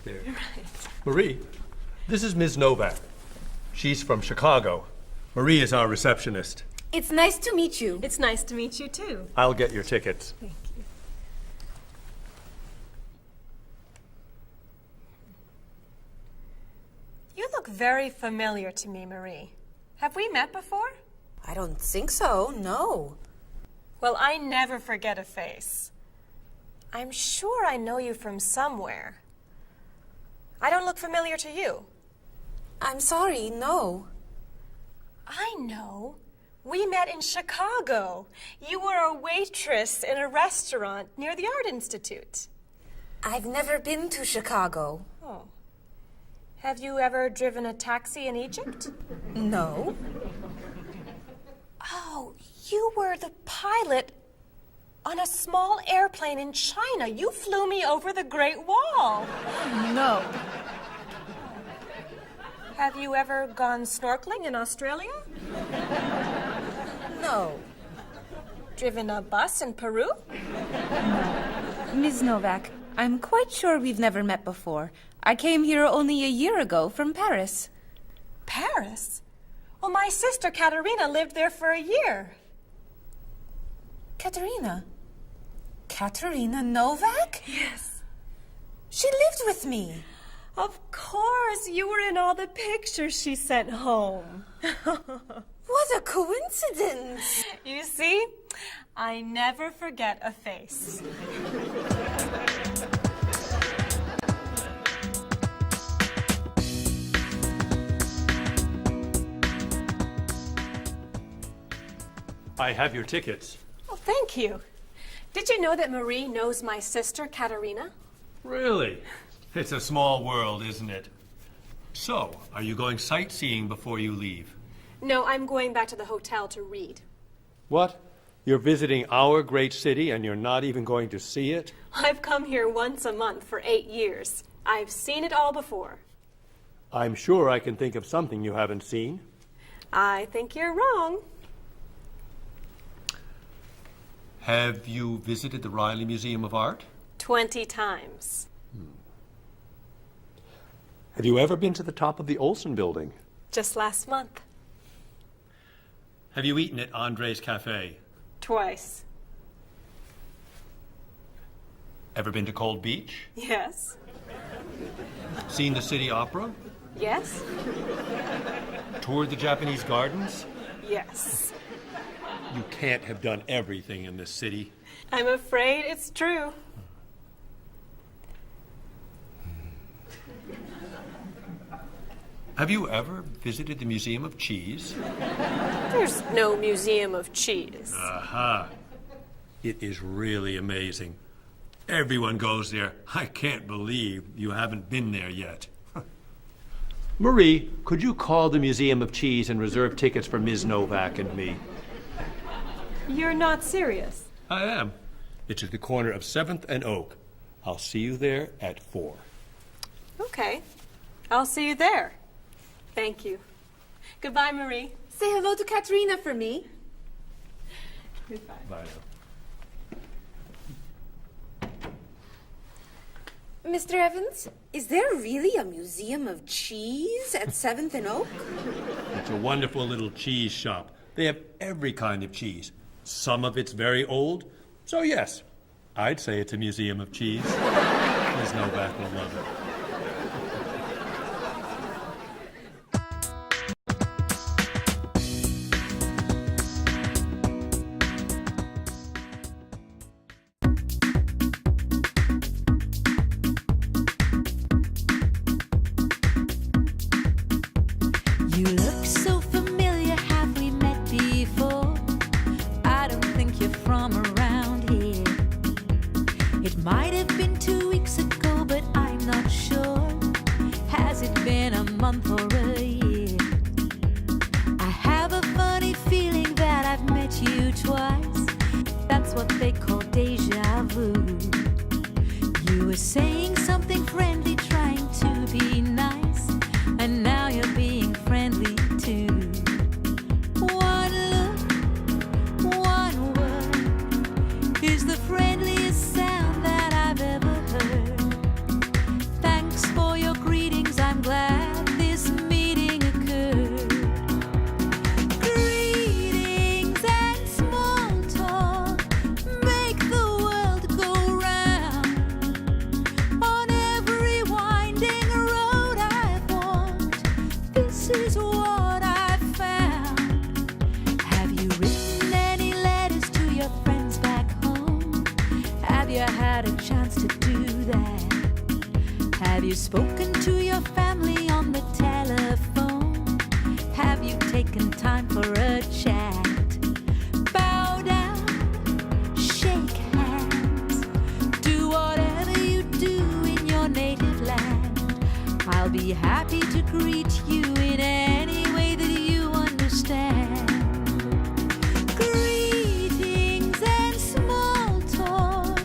there. Right. Marie, this is Ms. Novak. She's from Chicago. Marie is our receptionist. It's nice to meet you. It's nice to meet you, too. I'll get your tickets. Thank you. You look very familiar to me, Marie. Have we met before? I don't think so, no. Well, I never forget a face. I'm sure I know you from somewhere. I don't look familiar to you. I'm sorry, no. I know. We met in Chicago. You were a waitress in a restaurant near the Art Institute. I've never been to Chicago. Oh. Have you ever driven a taxi in Egypt? No. Oh, you were the pilot on a small airplane in China. You flew me over the Great Wall. No. Have you ever gone snorkeling in Australia? No. Driven a bus in Peru? Ms. Novak, I'm quite sure we've never met before. I came here only a year ago from Paris. Paris? Well, my sister Katerina lived there for a year. Katerina? Katerina Novak? Yes. She lived with me. Of course, you were in all the pictures she sent home. What a coincidence. You see, I never forget a face. I have your tickets. Oh, thank you. Did you know that Marie knows my sister, Katerina? Really? It's a small world, isn't it? So, are you going sightseeing before you leave? No, I'm going back to the hotel to read. What? You're visiting our great city and you're not even going to see it? I've come here once a month for 8 years. I've seen it all before. I'm sure I can think of something you haven't seen. I think you're wrong. Have you visited the Riley Museum of Art? 20 times. Have you ever been to the top of the Olson building? Just last month. Have you eaten at Andre's Cafe? Twice. Ever been to Cold Beach? Yes. Seen the City Opera? Yes. Toured the Japanese gardens? Yes. You can't have done everything in this city. I'm afraid it's true. Have you ever visited the Museum of Cheese? There's no museum of cheese. Aha. It is really amazing. Everyone goes there. I can't believe you haven't been there yet. Marie, could you call the Museum of Cheese and reserve tickets for Ms. Novak and me? You're not serious. I am. It's at the corner of 7th and Oak. I'll see you there at 4. Okay. I'll see you there. Thank you. Goodbye, Marie. Say hello to Katerina for me. Goodbye. Bye now. Mr. Evans, is there really a museum of cheese at 7th and Oak? It's a wonderful little cheese shop. They have every kind of cheese. Some of it's very old. So yes, I'd say it's a museum of cheese. Ms. Novak will love it. You look so familiar, have we met before? I don't think you're from around here. It might have been 2 weeks ago, but I'm not sure. Has it been a month or a year? I have a funny feeling that I've met you twice. That's what they call deja vu. You were saying something friendly, trying to be nice, and now you're being friendly too. One look, one word is the friendliest sound that I've ever heard. Thanks for This is what I found. Have you written any letters to your friends back home? Have you had a chance to do that? Have you spoken to your family on the telephone? Have you taken time for a chat? Bow down, shake hands, do whatever you do in your native land. I'll be happy to greet you in any way that you understand. Greetings and small talk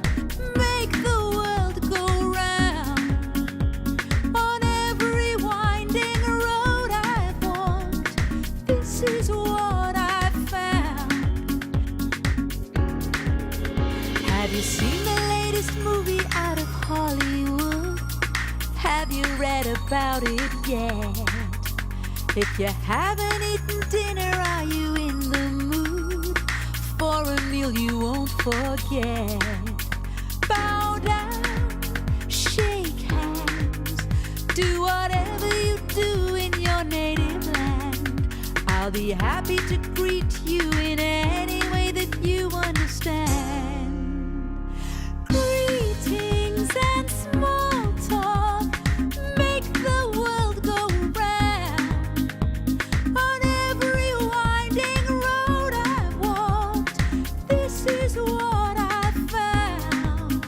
make the world go round. On every winding road I've walked, this is what I found. Have you seen the latest movie out of Hollywood? Have you read about it yet? If you haven't eaten dinner, are you in the mood for a meal you won't forget? Bow down, shake hands, do whatever you do in your native land. I'll be happy to greet you in any way that you understand. Greetings and small talk make the world go round. On every winding road I've walked, this is what I found.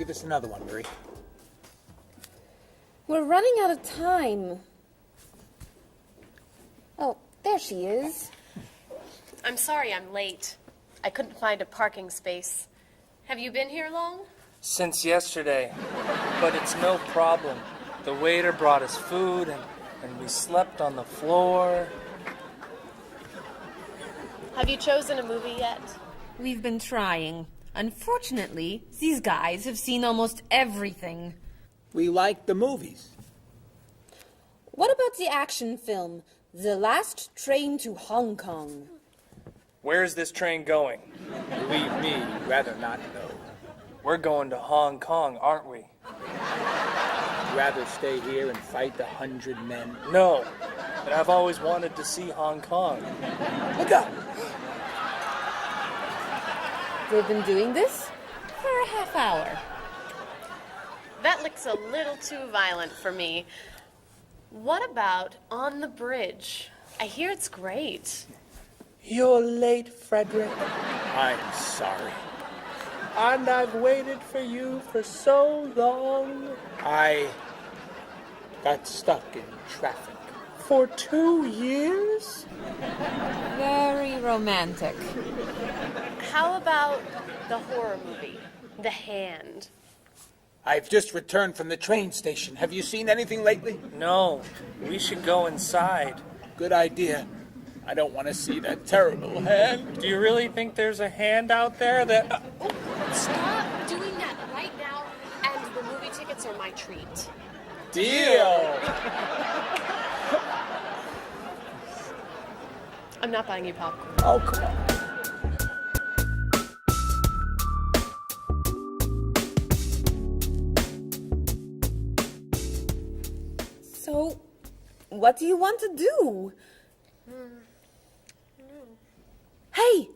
give us another one, Marie. We're running out of time. Oh, there she is. I'm sorry I'm late. I couldn't find a parking space. Have you been here long? Since yesterday, but it's no problem. The waiter brought us food, and we slept on the floor. Have you chosen a movie yet? We've been trying. Unfortunately, these guys have seen almost everything. We like the movies. What about the action film, The Last Train to Hong Kong? Where is this train going? Believe me, rather not know. We're going to Hong Kong, aren't we? Rather stay here and fight 100 men. No, but I've always wanted to see Hong Kong. Look out! They've been doing this for a half hour. That looks a little too violent for me. What about On the Bridge? I hear it's great. You're late, Frederick. I'm sorry. And I've waited for you for so long. I got stuck in traffic. For 2 years? Very romantic. How about the horror movie, The Hand? I've just returned from the train station. Have you seen anything lately? No, we should go inside. Good idea. I don't want to see that terrible hand. Do you really think there's a hand out there that... Stop doing that right now, and the movie tickets are my treat. Deal! I'm not buying you popcorn. Oh, come on. So, what do you want to do? Hey!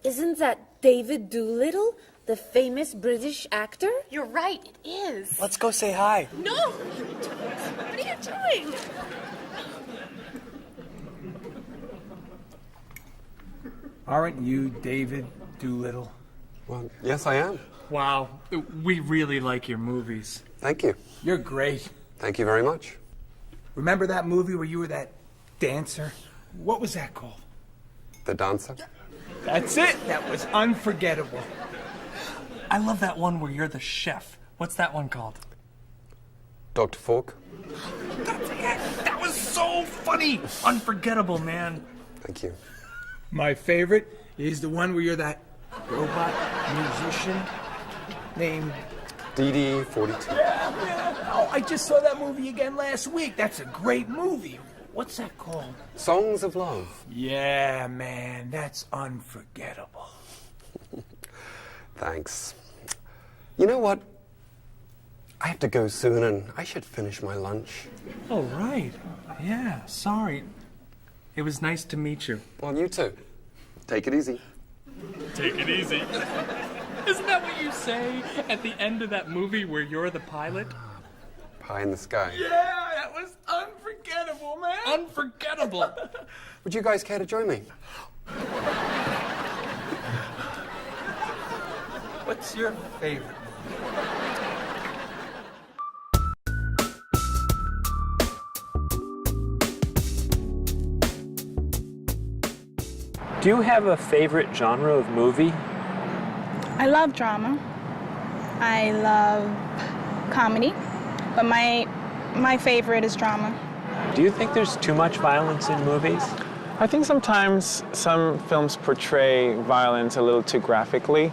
Isn't that David Doolittle, the famous British actor? You're right, it is. Let's go say hi. No! What are you doing? Aren't you David Doolittle? Well, yes, I am. Wow, we really like your movies. Thank you. You're great. Thank you very much. Remember that movie where you were that dancer? What was that called? The dancer? That's it. That was unforgettable. I love that one where you're the chef. What's that one called? Dr. Fork? That's it! That was so funny! Unforgettable, man. Thank you. My favorite is the one where you're that robot musician named... DD-42. Yeah. Oh, I just saw that movie again last week. That's a great movie. What's that called? Songs of Love. Yeah, man, that's unforgettable. Thanks. You know what? I have to go soon and I should finish my lunch. Oh, right. Yeah, sorry. It was nice to meet you. Well, you too. Take it easy. Take it easy. Isn't that what you say at the end of that movie where you're the pilot? Pie in the sky. Yeah, that was unforgettable, man. Unforgettable. Would you guys care to join me? What's your favorite? Do you have a favorite genre of movie? I love drama. I love comedy, but my favorite is drama. Do you think there's too much violence in movies? I think sometimes some films portray violence a little too graphically,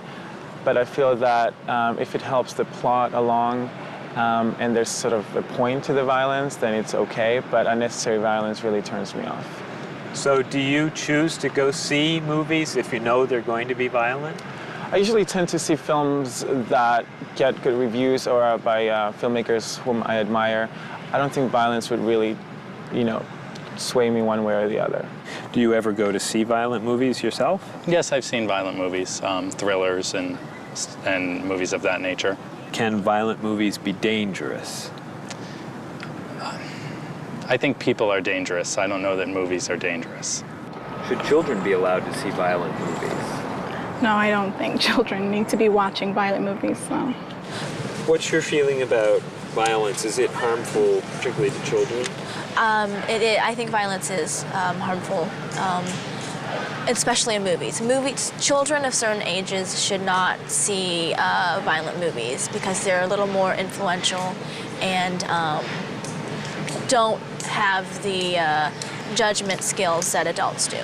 but I feel that if it helps the plot along and there's sort of a point to the violence, then it's okay, but unnecessary violence really turns me off. So do you choose to go see movies if you know they're going to be violent? I usually tend to see films that get good reviews or are by filmmakers whom I admire. I don't think violence would really, sway me one way or the other. Do you ever go to see violent movies yourself? Yes, I've seen violent movies, thrillers and movies of that nature. Can violent movies be dangerous? I think people are dangerous. I don't know that movies are dangerous. Should children be allowed to see violent movies? No, I don't think children need to be watching violent movies. So. What's your feeling about violence? Is it harmful, particularly to children? I think violence is harmful, especially in movies. Children of certain ages should not see violent movies because they're a little more influential and don't have the judgment skills that adults do.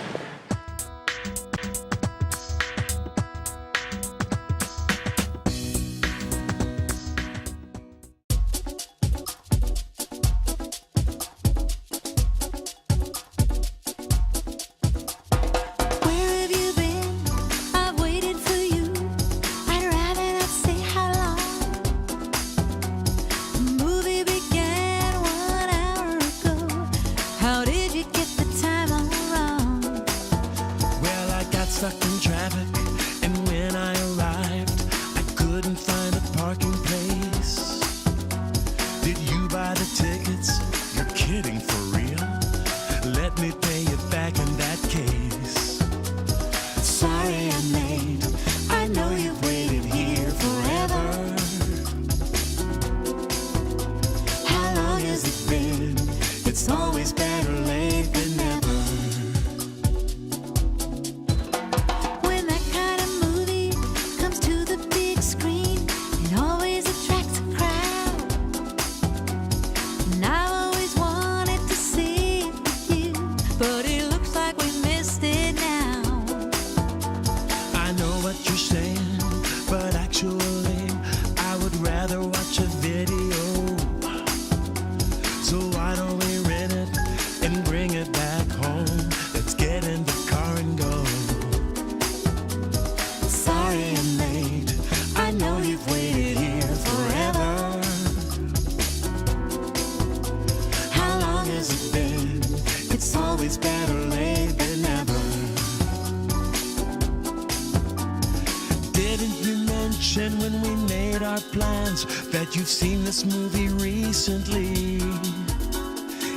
When we made our plans that you've seen this movie recently.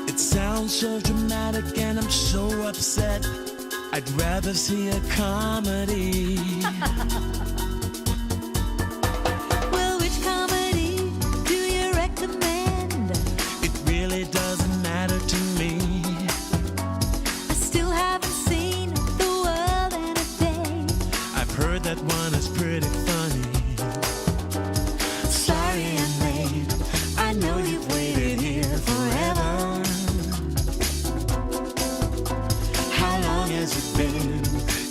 It sounds so dramatic and I'm so upset. I'd rather see a comedy. Well, which comedy do you recommend? It really doesn't matter to me. I still haven't seen The World in a Day. I've heard that one is pretty funny. Sorry I'm late. I know you've waited here forever. How long has it been?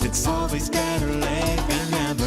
It's always better late than never.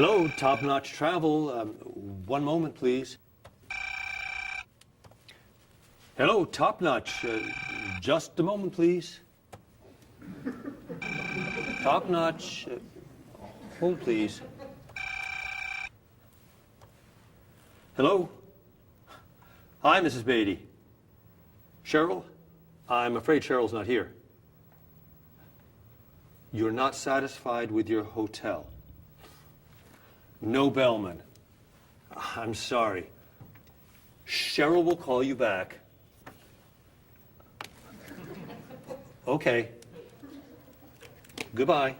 Hello, Top Notch Travel. One moment, please. Hello, Top Notch. Just a moment, please. Top Notch. Hold, please. Hello? Hi, Mrs. Beatty. Cheryl? I'm afraid Cheryl's not here. You're not satisfied with your hotel? No bellman. I'm sorry. Cheryl will call you back. Okay. Goodbye.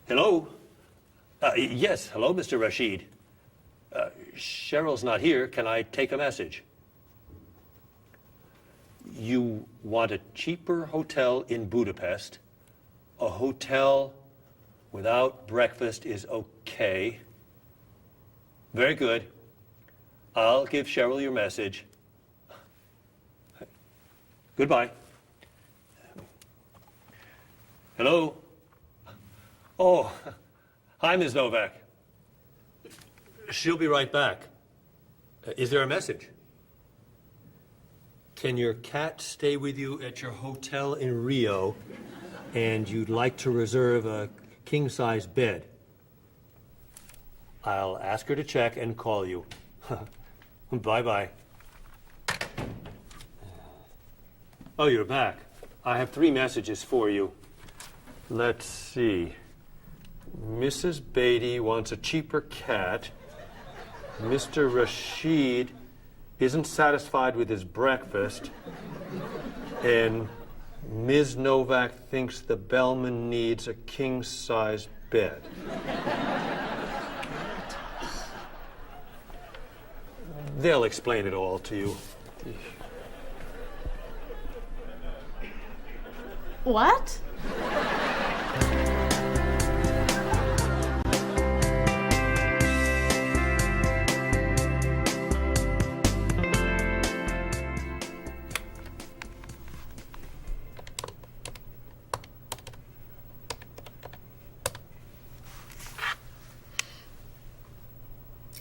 Hello? Yes, hello, Mr. Rashid. Cheryl's not here. Can I take a message? You want a cheaper hotel in Budapest. A hotel without breakfast is okay. Very good. I'll give Cheryl your message. Goodbye. Hello? Oh, hi, Ms. Novak. She'll be right back. Is there a message? Can your cat stay with you at your hotel in Rio, and you'd like to reserve a king-size bed? I'll ask her to check and call you. Bye-bye. Oh, you're back. I have 3 messages for you. Let's see. Mrs. Beatty wants a cheaper cat. Mr. Rashid isn't satisfied with his breakfast. And Ms. Novak thinks the bellman needs a king-size bed. They'll explain it all to you. What?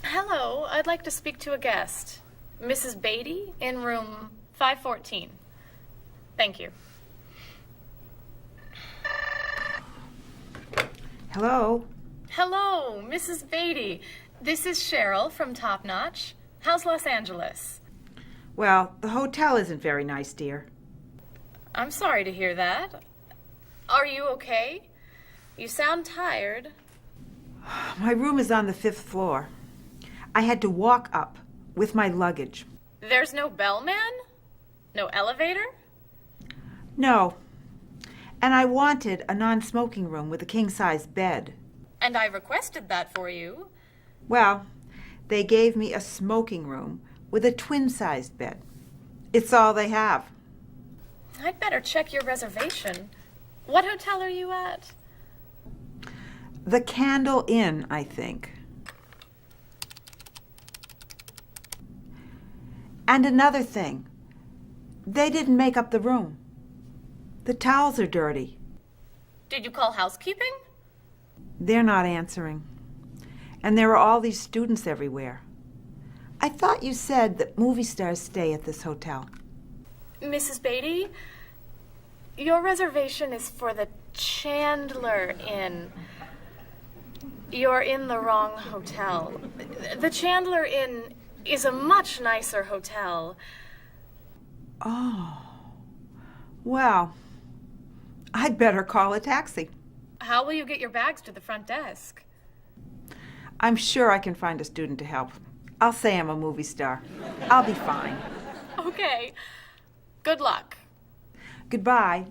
Hello, I'd like to speak to a guest. Mrs. Beatty in room 514. Thank you. Hello? Hello, Mrs. Beatty. This is Cheryl from Top Notch. How's Los Angeles? Well, the hotel isn't very nice, dear. I'm sorry to hear that. Are you okay? You sound tired. My room is on the 5th floor. I had to walk up with my luggage. There's no bellman? No elevator? No. And I wanted a non-smoking room with a king-size bed. And I requested that for you. Well, they gave me a smoking room with a twin-sized bed. It's all they have. I'd better check your reservation. What hotel are you at? The Candle Inn, I think. And another thing. They didn't make up the room. The towels are dirty. Did you call housekeeping? They're not answering. And there are all these students everywhere. I thought you said that movie stars stay at this hotel. Mrs. Beatty, your reservation is for the Chandler Inn. You're in the wrong hotel. The Chandler Inn is a much nicer hotel. Oh. Well, I'd better call a taxi. How will you get your bags to the front desk? I'm sure I can find a student to help. I'll say I'm a movie star. I'll be fine. Okay. Good luck. Goodbye.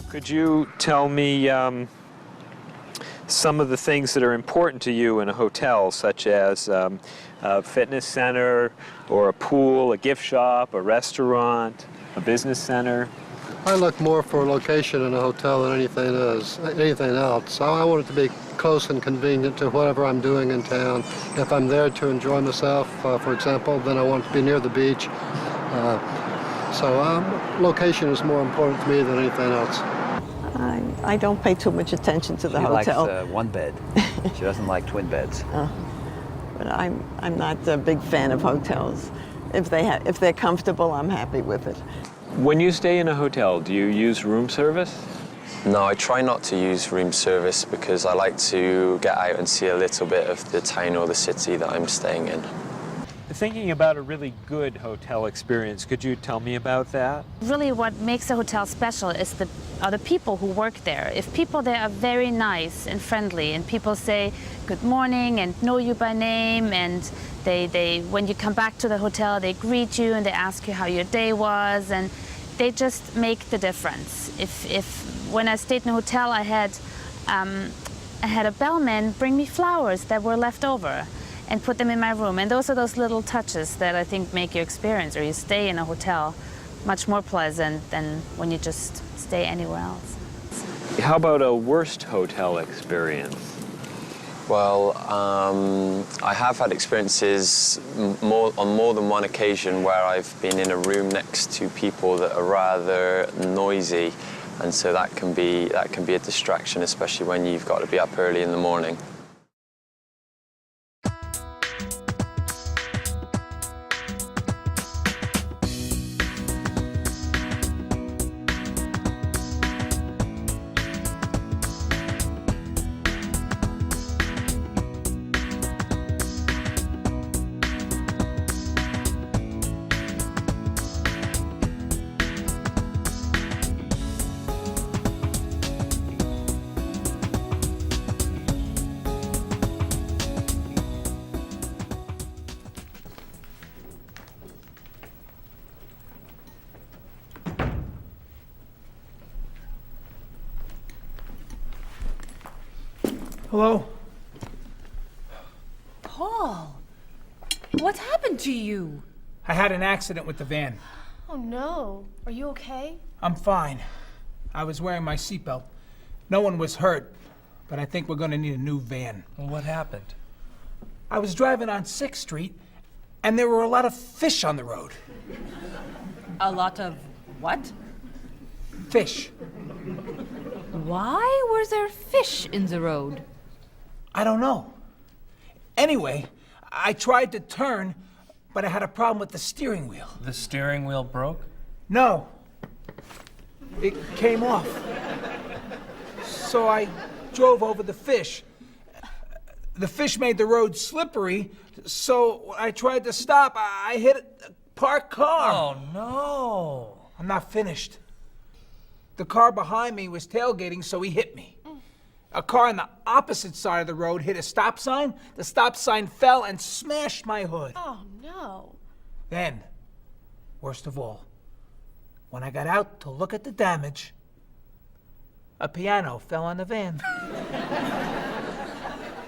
Could you tell me some of the things that are important to you in a hotel, such as a fitness center, or a pool, a gift shop, a restaurant, a business center? I look more for a location in a hotel than anything else. I want it to be close and convenient to whatever I'm doing in town. If I'm there to enjoy myself, for example, then I want it to be near the beach. So location is more important to me than anything else. I don't pay too much attention to the hotel. She likes one bed. She doesn't like twin beds. But I'm not a big fan of hotels. If they're comfortable, I'm happy with it. When you stay in a hotel, do you use room service? No, I try not to use room service because I like to get out and see a little bit of the town or the city that I'm staying in. Thinking about a really good hotel experience, could you tell me about that? Really what makes a hotel special is are the people who work there. If people there are very nice and friendly and people say good morning and know you by name, and they when you come back to the hotel they greet you and they ask you how your day was, and they just make the difference. When I stayed in a hotel I had a bellman bring me flowers that were left over and put them in my room. And those are those little touches that I think make your experience, or you stay in a hotel, much more pleasant than when you just stay anywhere else. How about a worst hotel experience? Well, I have had experiences on more than one occasion where I've been in a room next to people that are rather noisy, and so that can be a distraction, especially when you've got to be up early in the morning. Hello? Paul, what happened to you? I had an accident with the van. Oh no. Are you okay? I'm fine. I was wearing my seatbelt. No one was hurt, but I think we're gonna need a new van. What happened? I was driving on 6th Street, and there were a lot of fish on the road. A lot of what? Fish. Why were there fish in the road? I don't know. Anyway, I tried to turn, but I had a problem with the steering wheel. The steering wheel broke? No. It came off. So I drove over the fish. The fish made the road slippery, so when I tried to stop, I hit a parked car. Oh, no. I'm not finished. The car behind me was tailgating, so he hit me. A car on the opposite side of the road hit a stop sign. The stop sign fell and smashed my hood. Oh, no. Then, worst of all, when I got out to look at the damage, a piano fell on the van.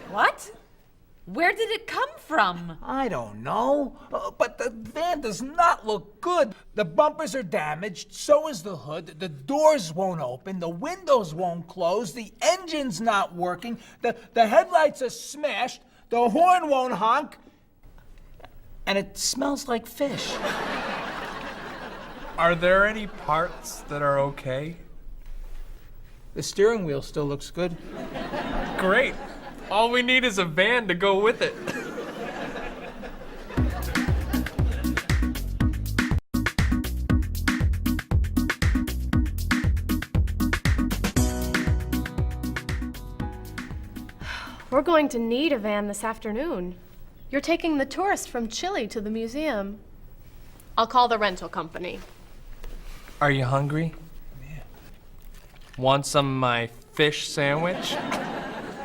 What? Where did it come from? I don't know, but the van does not look good. The bumpers are damaged, so is the hood, the doors won't open, the windows won't close, the engine's not working, the headlights are smashed, the horn won't honk, and it smells like fish. Are there any parts that are okay? The steering wheel still looks good. Great. All we need is a van to go with it. We're going to need a van this afternoon. You're taking the tourist from Chile to the museum. I'll call the rental company. Are you hungry? Yeah. Want some of my fish sandwich?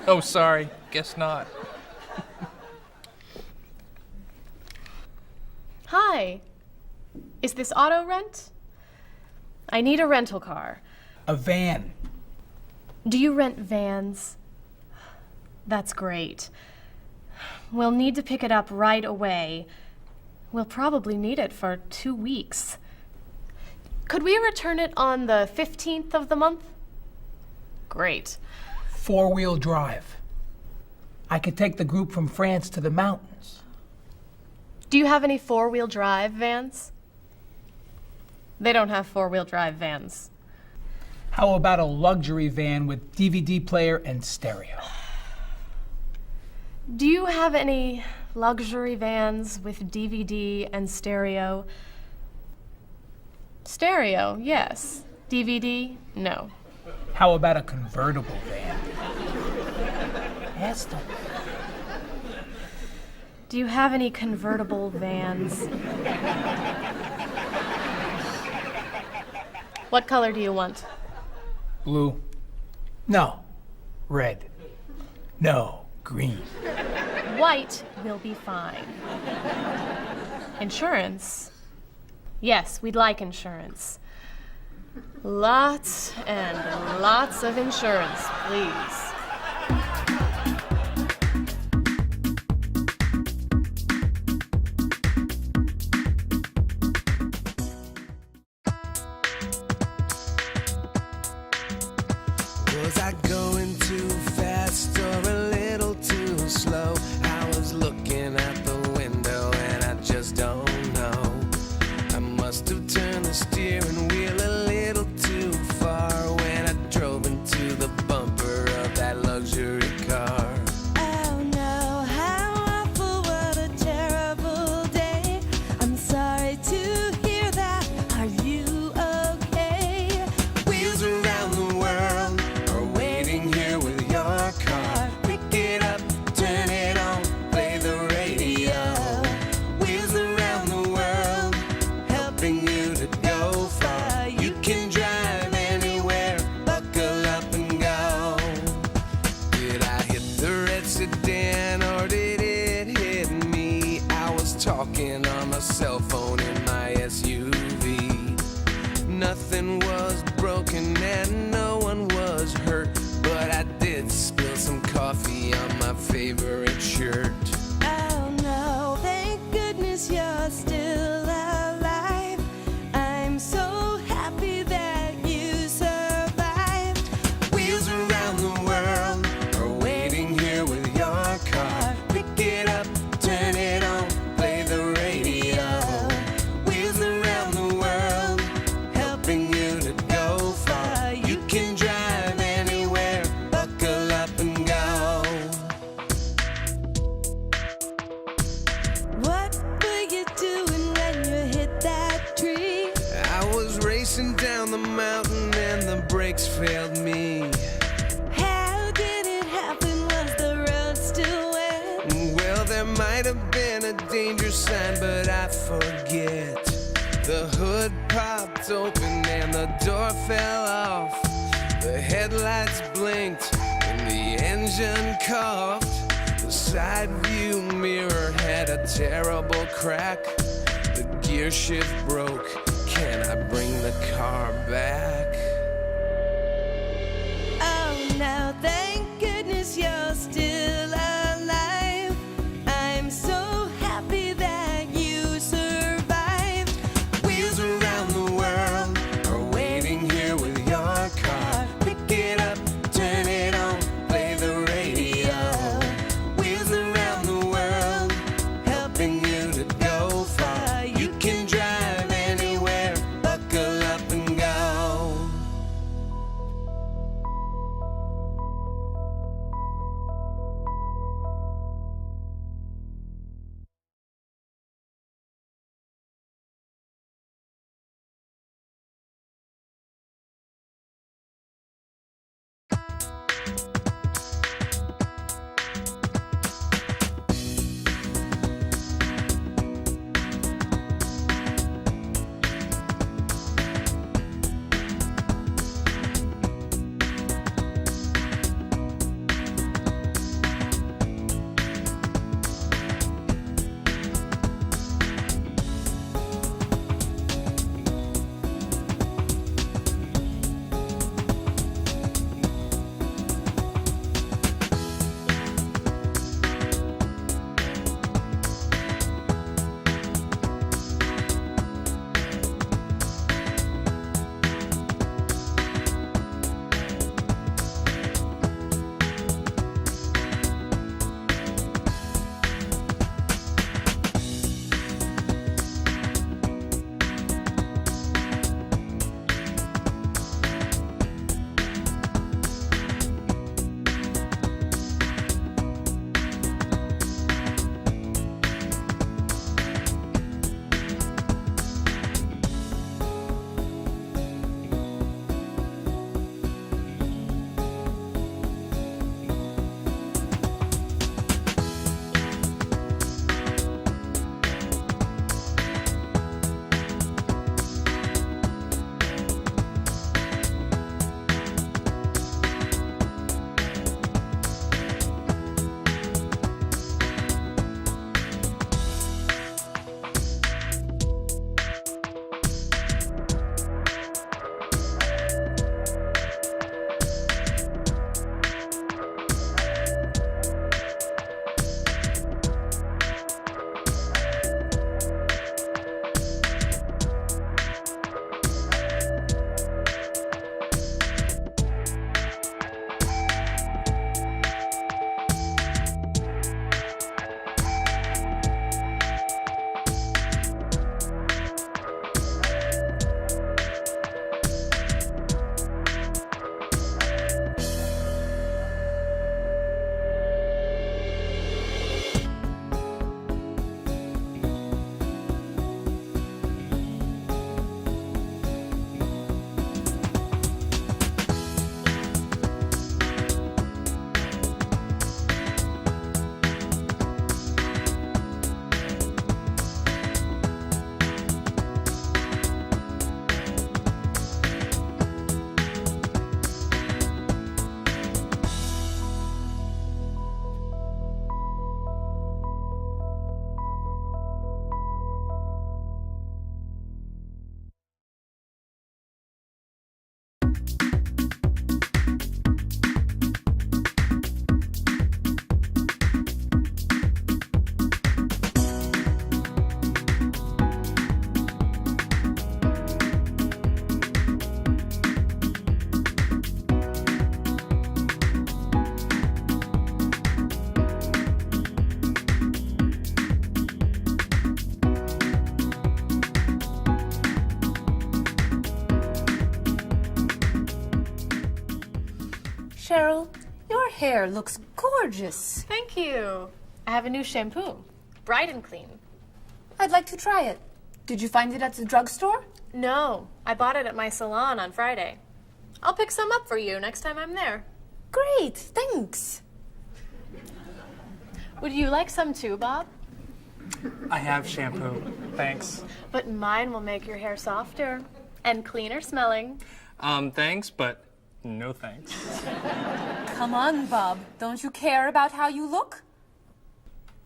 Oh, sorry. Guess not. Hi. Is this auto rent? I need a rental car. A van. Do you rent vans? That's great. We'll need to pick it up right away. We'll probably need it for 2 weeks. Could we return it on the 15th of the month? Great. 4-wheel drive. I could take the group from France to the mountains. Do you have any 4-wheel drive vans? They don't have 4-wheel drive vans. How about a luxury van with DVD player and stereo? Do you have any luxury vans with DVD and stereo? Stereo, yes. DVD, no. How about a convertible van? Ask them. Do you have any convertible vans? What color do you want? Blue. No. Red. No. Green. White will be fine. Insurance? Yes, we'd like insurance. Lots and lots of insurance, please. Was I going too fast or a little too slow? I was looking out the window and I just don't know. I must have turned the steering wheel a little too far when I drove into the bumper of that luxury car. Oh no, how awful, what a terrible day. I'm sorry to hear that. Are you okay? Wheels around the world are waiting here with your car. Pick it up, turn it on, play the radio. Wheels around the world, helping you to go far. You can drive anywhere, buckle up and go. Did I hit the red sedan or did it hit me? I was talking on my cell phone in my SUV. Nothing was broken and no one was hurt, but I did spill some coffee on my favorite shirt. Oh no, thank goodness you're still alive. I'm so happy that you survived. Wheels around the world are waiting here with your car. Pick it up, turn it on, play the radio. Wheels around the world, helping you to go far. You can drive anywhere, buckle up and go. What were you doing when you hit that tree? I was racing down the mountain and the brakes failed me. How did it happen? Was the road still wet? Well, there might have been a danger sign, but I forget. The hood popped open and the door fell off. The headlights blinked and the engine coughed. The side view mirror had a terrible crack. The gear shift broke. Can I bring the car back? Oh no, thank goodness you're still alive. I'm so happy that you survived. Wheels around the world are waiting here with your car. Pick it up, turn it on, play the radio. Wheels around the world, helping you to go far. You can drive anywhere, buckle up and go. Cheryl, your hair looks gorgeous. Thank you. I have a new shampoo. Bright and clean. I'd like to try it. Did you find it at the drugstore? No, I bought it at my salon on Friday. I'll pick some up for you next time I'm there. Great, thanks. Would you like some too, Bob? I have shampoo. Thanks. But mine will make your hair softer and cleaner smelling. Thanks, but no thanks. Come on, Bob. Don't you care about how you look?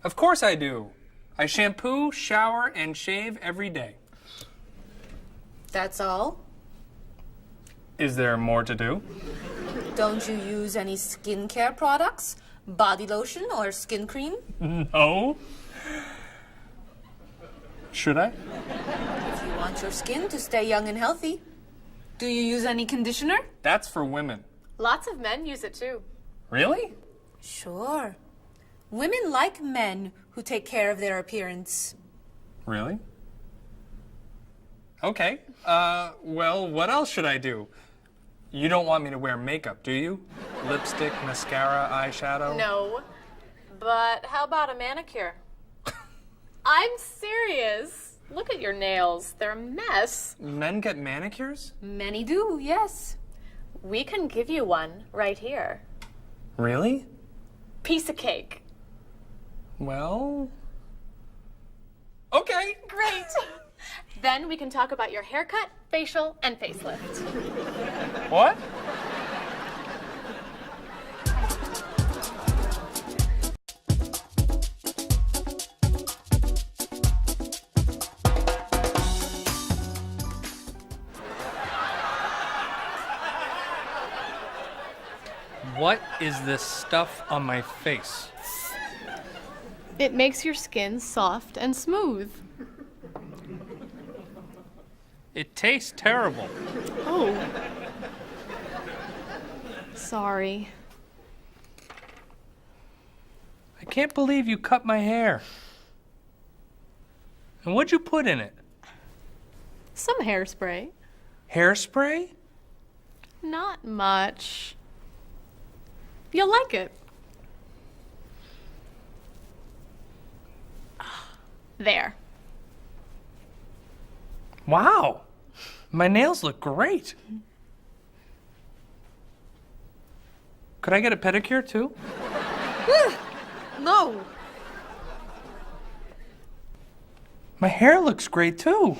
Of course I do. I shampoo, shower, and shave every day. That's all? Is there more to do? Don't you use any skincare products? Body lotion or skin cream? No. Should I? If you want your skin to stay young and healthy. Do you use any conditioner? That's for women. Lots of men use it too. Really? Sure. Women like men who take care of their appearance. Really? Okay. Well, what else should I do? You don't want me to wear makeup, do you? Lipstick, mascara, eyeshadow? No. But how about a manicure? I'm serious. Look at your nails. They're a mess. Men get manicures? Many do, yes. We can give you one right here. Really? Piece of cake. Well... Okay. Great. Then we can talk about your haircut, facial, and facelift. What? What is this stuff on my face? It makes your skin soft and smooth. It tastes terrible. Oh. Sorry. I can't believe you cut my hair. And what'd you put in it? Some hairspray. Hairspray? Not much. You'll like it. There. Wow. My nails look great. Could I get a pedicure too? No. My hair looks great too.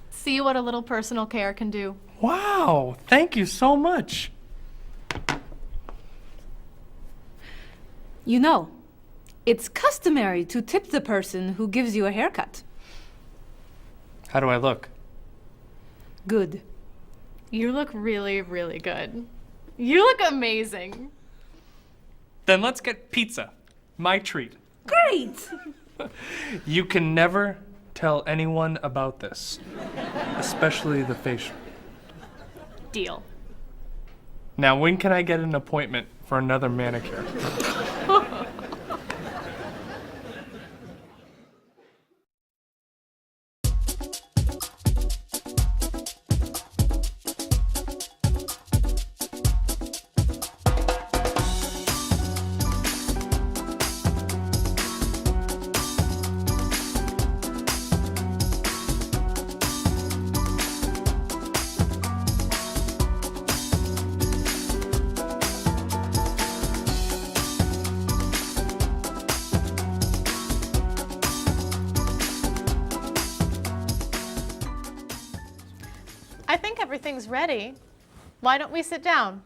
See what a little personal care can do. Wow, thank you so much. You know, it's customary to tip the person who gives you a haircut. How do I look? Good. You look really, really good. You look amazing. Then let's get pizza. My treat. Great! You can never tell anyone about this, especially the facial. Deal. Now, when can I get an appointment for another manicure? I think everything's ready. Why don't we sit down?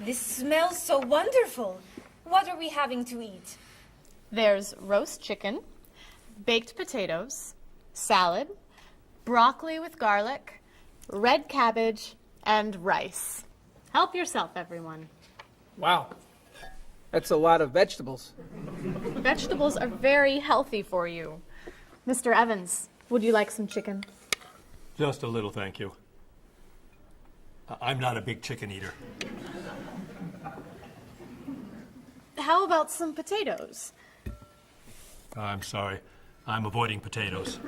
This smells so wonderful. What are we having to eat? There's roast chicken, baked potatoes, salad, broccoli with garlic, red cabbage, and rice. Help yourself, everyone. Wow. That's a lot of vegetables. Vegetables are very healthy for you. Mr. Evans, would you like some chicken? Just a little, thank you. I'm not a big chicken eater. How about some potatoes? I'm sorry. I'm avoiding potatoes.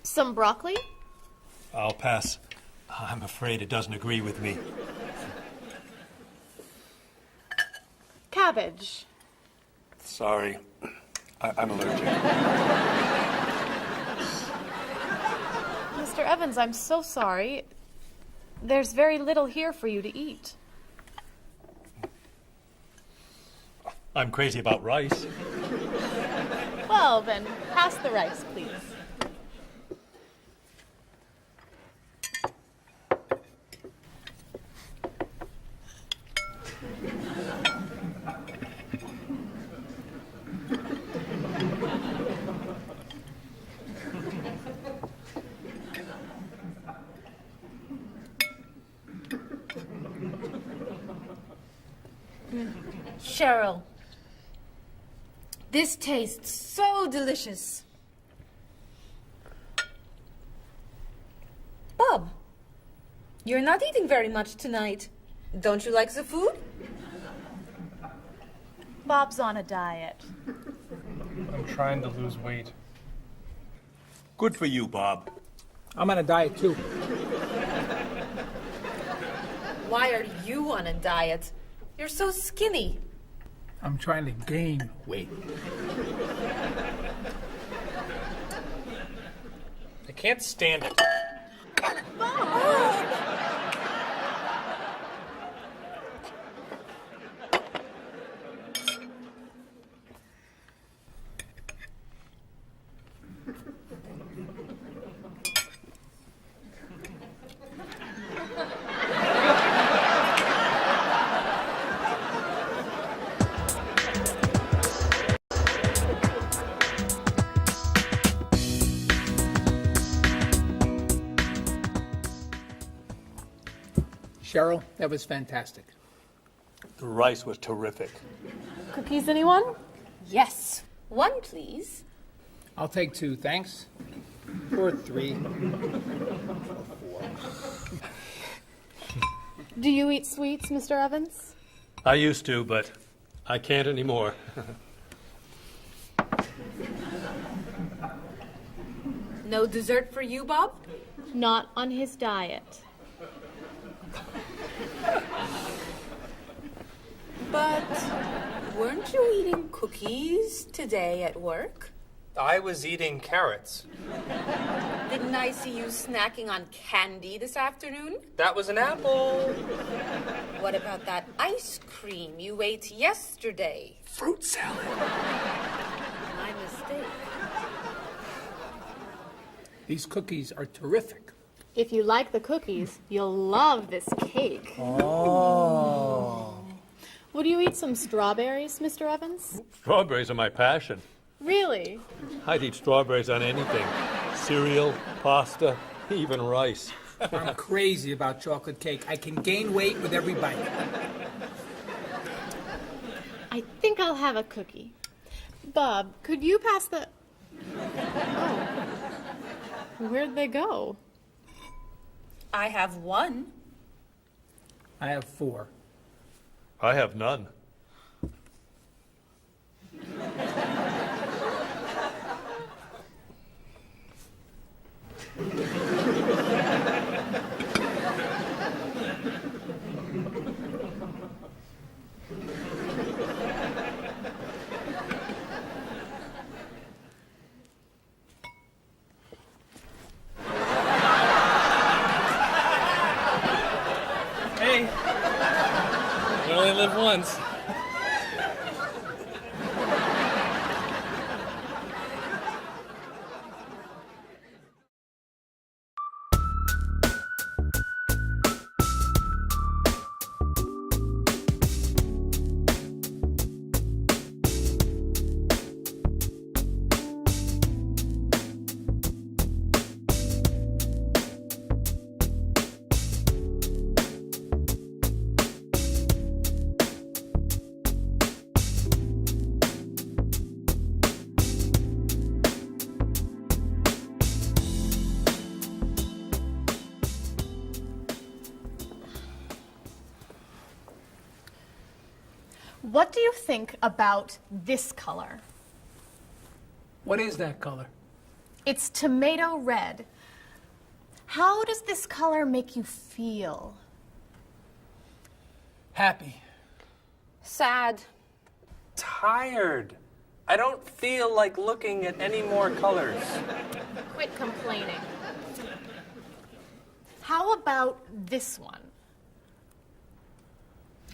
Some broccoli? I'll pass. I'm afraid it doesn't agree with me. Cabbage. Sorry. I'm allergic. Mr. Evans, I'm so sorry. There's very little here for you to eat. I'm crazy about rice. Well, then, pass the rice, please. Cheryl, this tastes so delicious. Bob, you're not eating very much tonight. Don't you like the food? Bob's on a diet. I'm trying to lose weight. Good for you, Bob. I'm on a diet too. Why are you on a diet? You're so skinny. I'm trying to gain weight. I can't stand it. Cheryl, that was fantastic. The rice was terrific. Cookies, anyone? Yes. One, please. I'll take 2, thanks. Or 3. Do you eat sweets, Mr. Evans? I used to, but I can't anymore. No dessert for you, Bob? Not on his diet. But weren't you eating cookies today at work? I was eating carrots. Didn't I see you snacking on candy this afternoon? That was an apple. What about that ice cream you ate yesterday? Fruit salad. My mistake. These cookies are terrific. If you like the cookies, you'll love this cake. Oh. Would you eat some strawberries, Mr. Evans? Strawberries are my passion. Really? I'd eat strawberries on anything. Cereal, pasta, even rice. I'm crazy about chocolate cake. I can gain weight with every bite. I think I'll have a cookie. Bob, could you pass the... Oh. Where'd they go? I have 1. I have 4. I have none. Hey, you only live once. What do you think about this color? What is that color? It's tomato red. How does this color make you feel? Happy. Sad. Tired. I don't feel like looking at any more colors. Quit complaining. How about this one?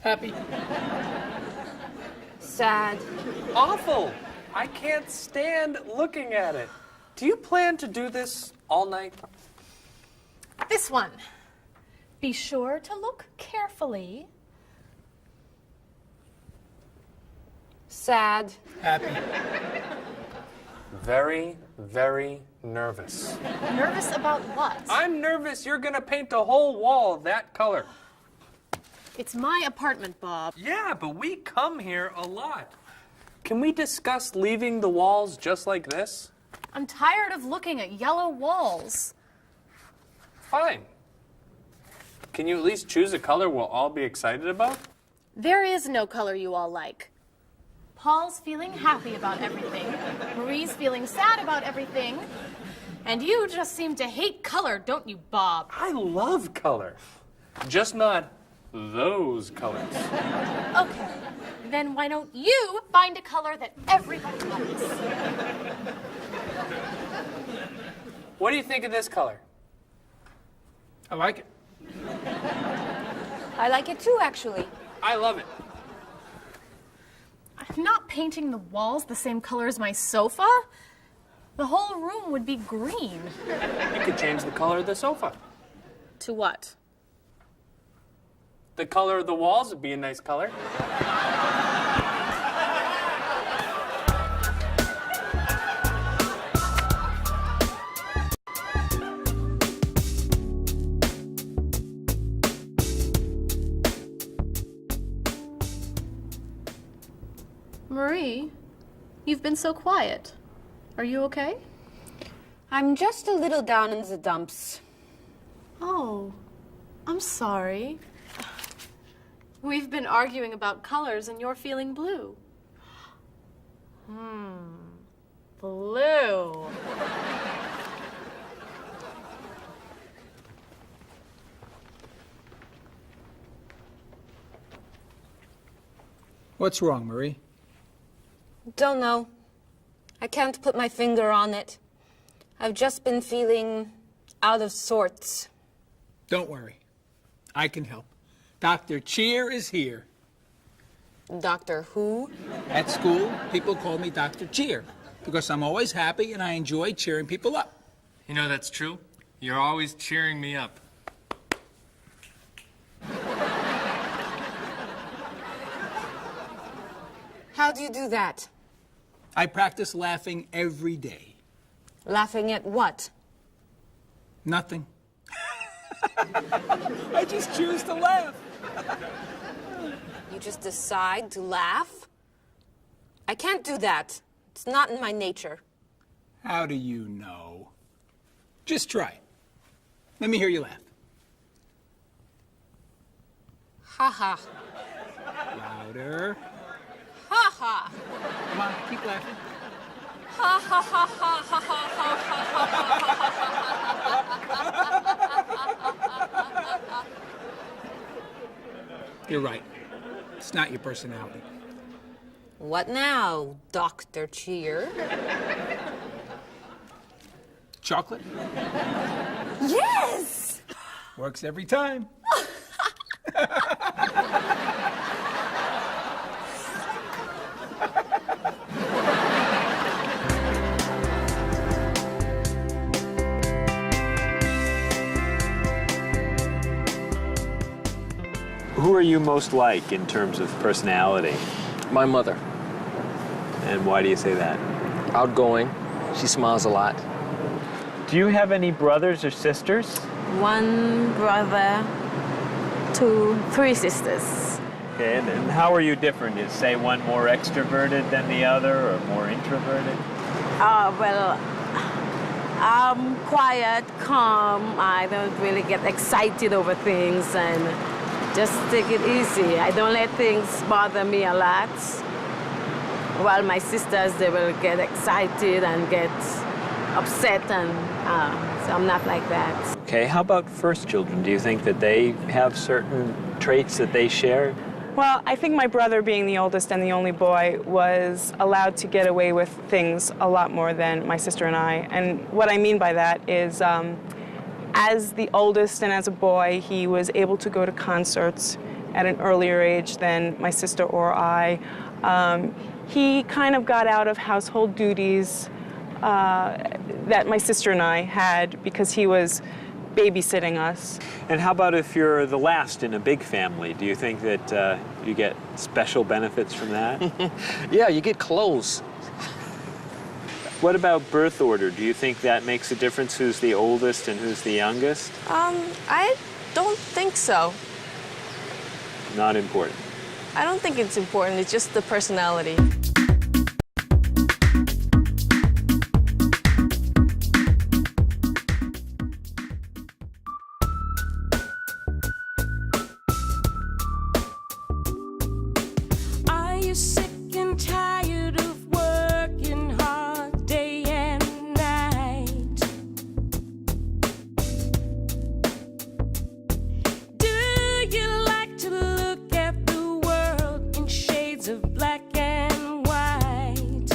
Happy. Sad. Awful. I can't stand looking at it. Do you plan to do this all night? This one. Be sure to look carefully. Sad. Happy. Very, very nervous. Nervous about what? I'm nervous you're gonna paint a whole wall that color. It's my apartment, Bob. Yeah, but we come here a lot. Can we discuss leaving the walls just like this? I'm tired of looking at yellow walls. Fine. Can you at least choose a color we'll all be excited about? There is no color you all like. Paul's feeling happy about everything. Marie's feeling sad about everything. And you just seem to hate color, don't you, Bob? I love color. Just not those colors. Okay, then why don't you find a color that everybody likes? What do you think of this color? I like it. I like it too, actually. I love it. I'm not painting the walls the same color as my sofa. The whole room would be green. You could change the color of the sofa. To what? The color of the walls would be a nice color. Marie, you've been so quiet. Are you okay? I'm just a little down in the dumps. Oh, I'm sorry. We've been arguing about colors and you're feeling blue. Blue. What's wrong, Marie? Don't know. I can't put my finger on it. I've just been feeling out of sorts. Don't worry. I can help. Dr. Cheer is here. Doctor who? At school, people call me Dr. Cheer because I'm always happy and I enjoy cheering people up. You know that's true. You're always cheering me up. How do you do that? I practice laughing every day. Laughing at what? Nothing. I just choose to laugh. You just decide to laugh? I can't do that. It's not in my nature. How do you know? Just try. Let me hear you laugh. Ha ha. Louder. Ha ha. Come on, keep laughing. Ha ha ha ha ha ha ha. You're right. It's not your personality. What now, Dr. Cheer? Chocolate? Yes! Works every time. Who are you most like in terms of personality? My mother. And why do you say that? Outgoing. She smiles a lot. Do you have any brothers or sisters? One brother, three sisters. Okay, and how are you different? Is, say, one more extroverted than the other or more introverted? Well, I'm quiet, calm. I don't really get excited over things, and just take it easy. I don't let things bother me a lot. While my sisters, they will get excited and get upset, and so I'm not like that. Okay, how about first children? Do you think that they have certain traits that they share? Well, I think my brother, being the oldest and the only boy, was allowed to get away with things a lot more than my sister and I. And what I mean by that is, as the oldest and as a boy, he was able to go to concerts at an earlier age than my sister or I. He kind of got out of household duties that my sister and I had because he was babysitting us. And how about if you're the last in a big family? Do you think that you get special benefits from that? Yeah, you get clothes. What about birth order? Do you think that makes a difference who's the oldest and who's the youngest? I don't think so. Not important. I don't think it's important. It's just the personality. Are you sick and tired of working hard day and night? Do you like to look at the world in shades of black and white?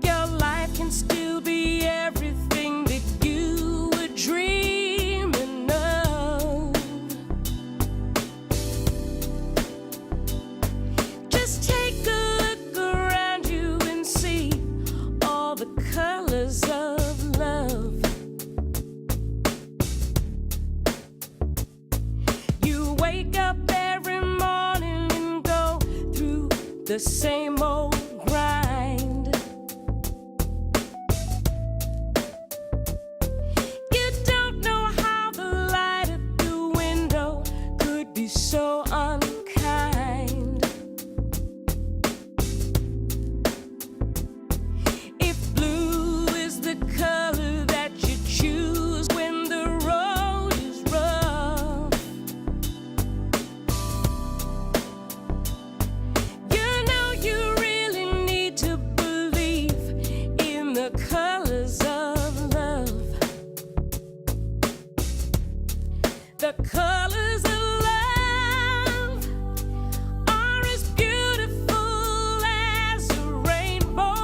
Your life can still be everything that you were dreaming of. Just take a look around you and see all the colors of love. You wake up every morning and go through the same old grind. You don't know how the light at the window could be so unkind. If blue is the color that you choose when the road is rough, you know you really need to believe in the colors of love. The colors of love are as beautiful as a rainbow.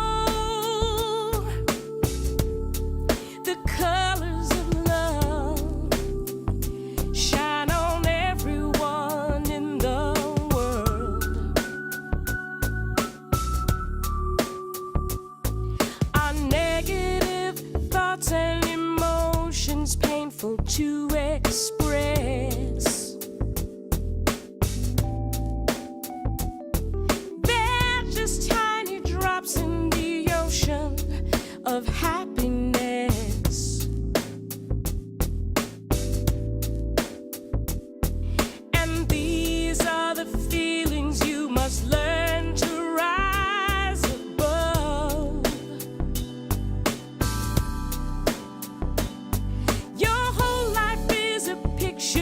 The colors of love shine on everyone in the world. Our negative thoughts and emotions painful to express. They're just tiny drops in the ocean of happiness. And these are the feelings you must learn to rise above. Your whole life is a picture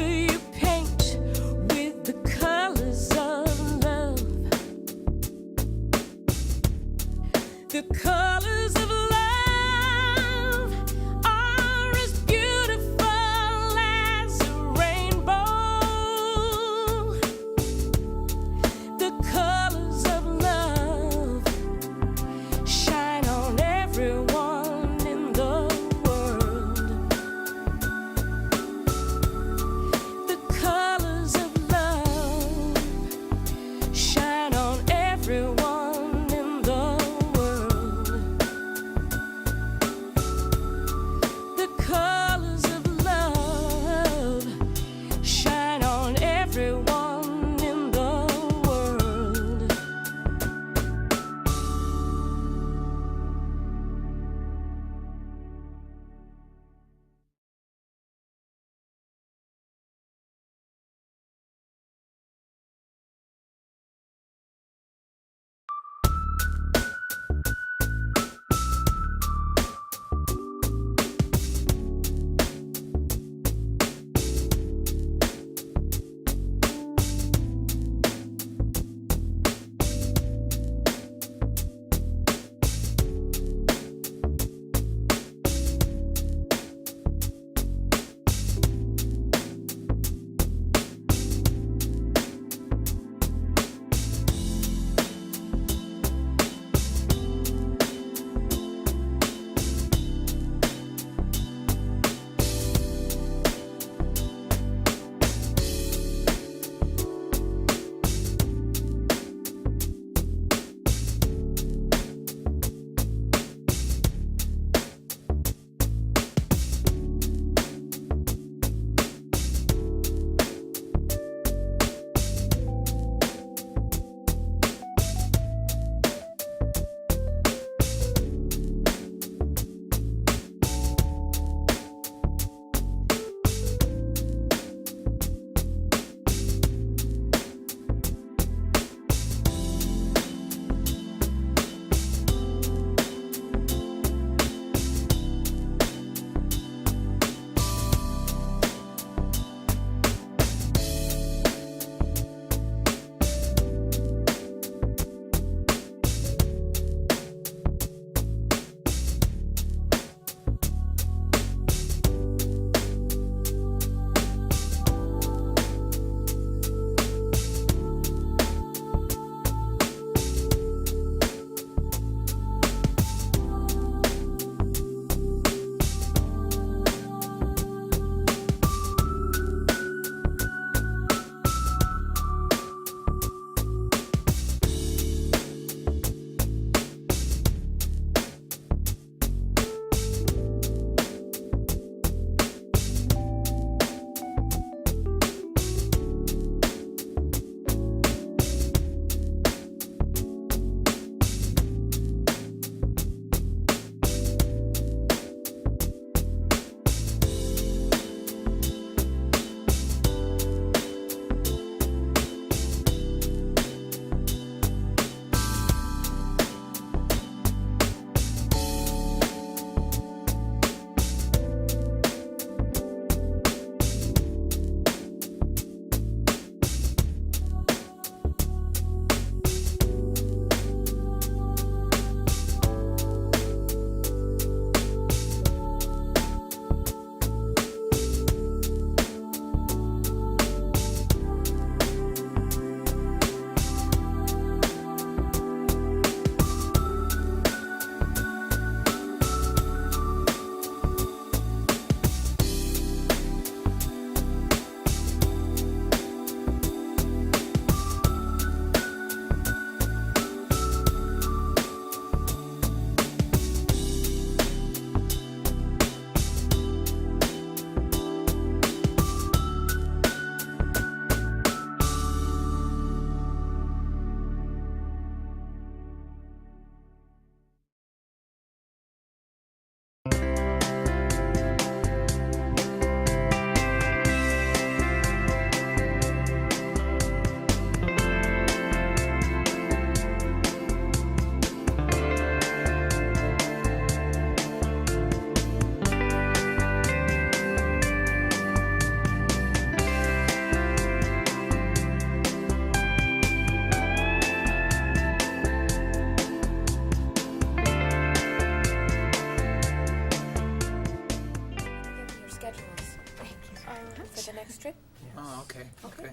Oh, okay, okay.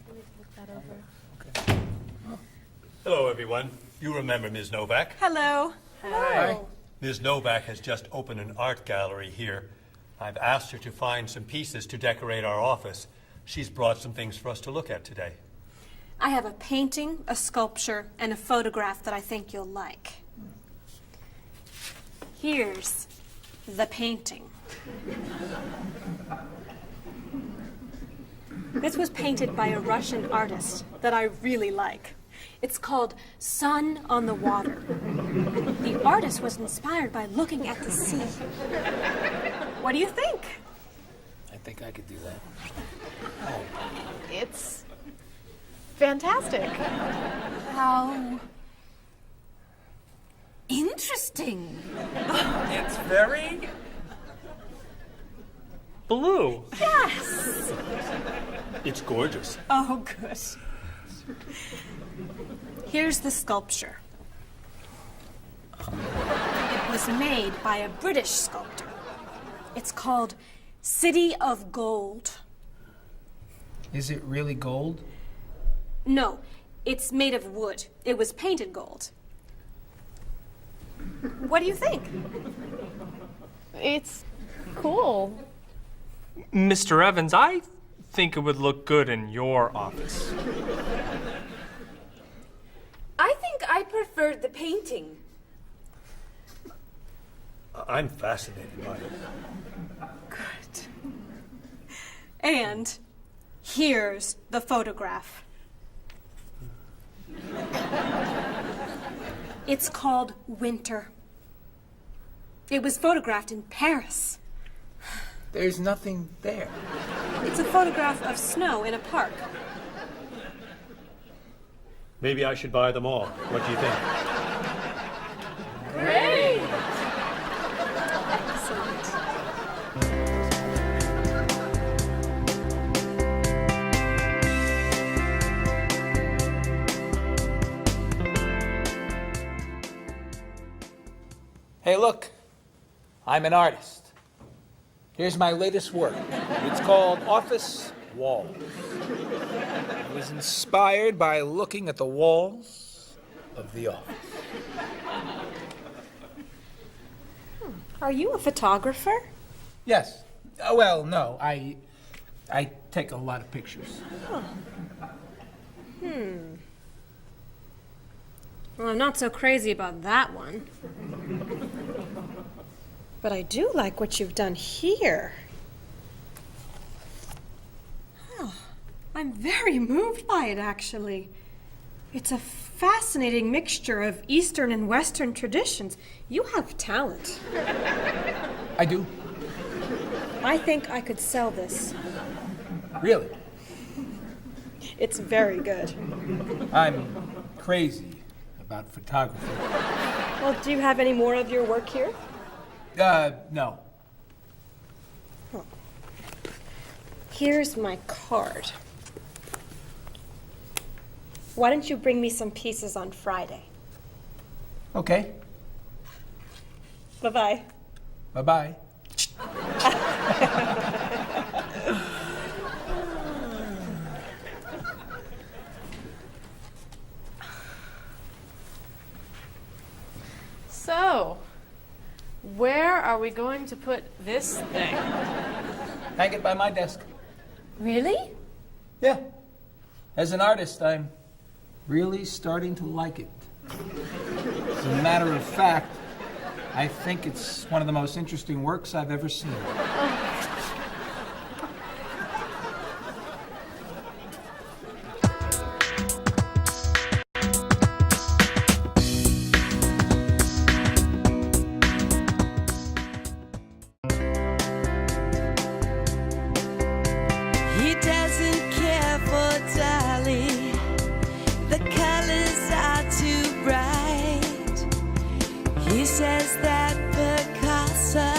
Hello, everyone. You remember Ms. Novak? Hello. Hi. Ms. Novak has just opened an art gallery here. I've asked her to find some pieces to decorate our office. She's brought some things for us to look at today. I have a painting, a sculpture, and a photograph that I think you'll like. Here's the painting. This was painted by a Russian artist that I really like. It's called Sun on the Water. The artist was inspired by looking at the sea. What do you think? I think I could do that. It's fantastic. How interesting. It's very blue. Yes. It's gorgeous. Oh, good. Here's the sculpture. It was made by a British sculptor. It's called City of Gold. Is it really gold? No, it's made of wood. It was painted gold. What do you think? It's cool. Mr. Evans, I think it would look good in your office. I think I preferred the painting. I'm fascinated by it. Good. And here's the photograph. It's called Winter. It was photographed in Paris. There's nothing there. It's a photograph of snow in a park. Maybe I should buy them all. What do you think? Great! Hey, look. I'm an artist. Here's my latest work. It's called Office Walls. I was inspired by looking at the walls of the office. Are you a photographer? Yes. Well, no. I take a lot of pictures. Well, I'm not so crazy about that one. But I do like what you've done here. Oh, I'm very moved by it, actually. It's a fascinating mixture of Eastern and Western traditions. You have talent. I do. I think I could sell this. Really? It's very good. I'm crazy about photography. Well, do you have any more of your work here? No. Here's my card. Why don't you bring me some pieces on Friday? Okay. Bye-bye. Bye-bye. So, where are we going to put this thing? Hang it by my desk. Really? Yeah. As an artist, I'm really starting to like it. As a matter of fact, I think it's one of the most interesting works I've ever seen. He doesn't care for Dolly. The colors are too bright. He says that Picasso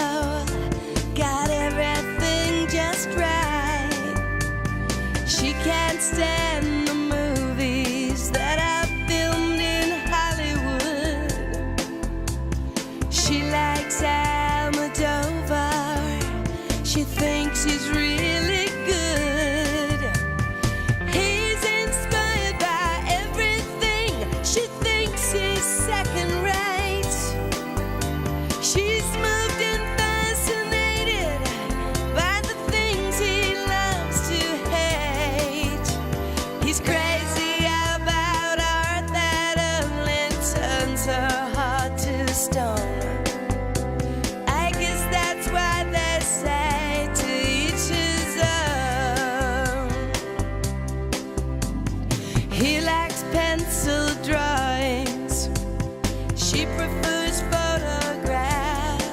got everything just right. She can't stand the movies that are filmed in Hollywood. She likes Almodovar. She thinks he's really good. He likes pencil drawings. She prefers photographs.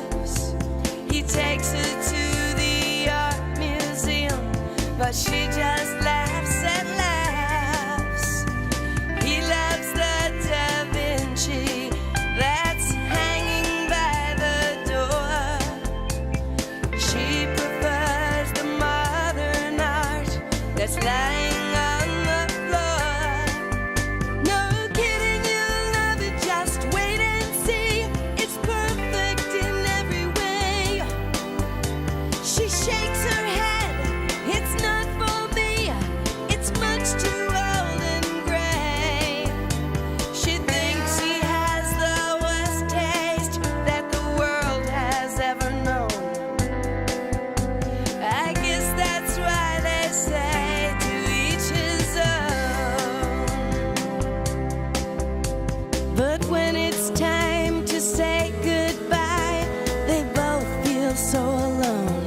He takes her to the art museum, but she just laughs and laughs. He loves the Da Vinci that's hanging by the door. She prefers the modern art that's lying on the floor. No kidding, you'll love it, just wait and see. It's perfect in every way. She shakes her head, it's not for me. It's much too old and gray. She thinks he has the worst taste that the world has ever known. I guess that's why they say to each his own. But when it's time to say goodbye, they both feel so alone.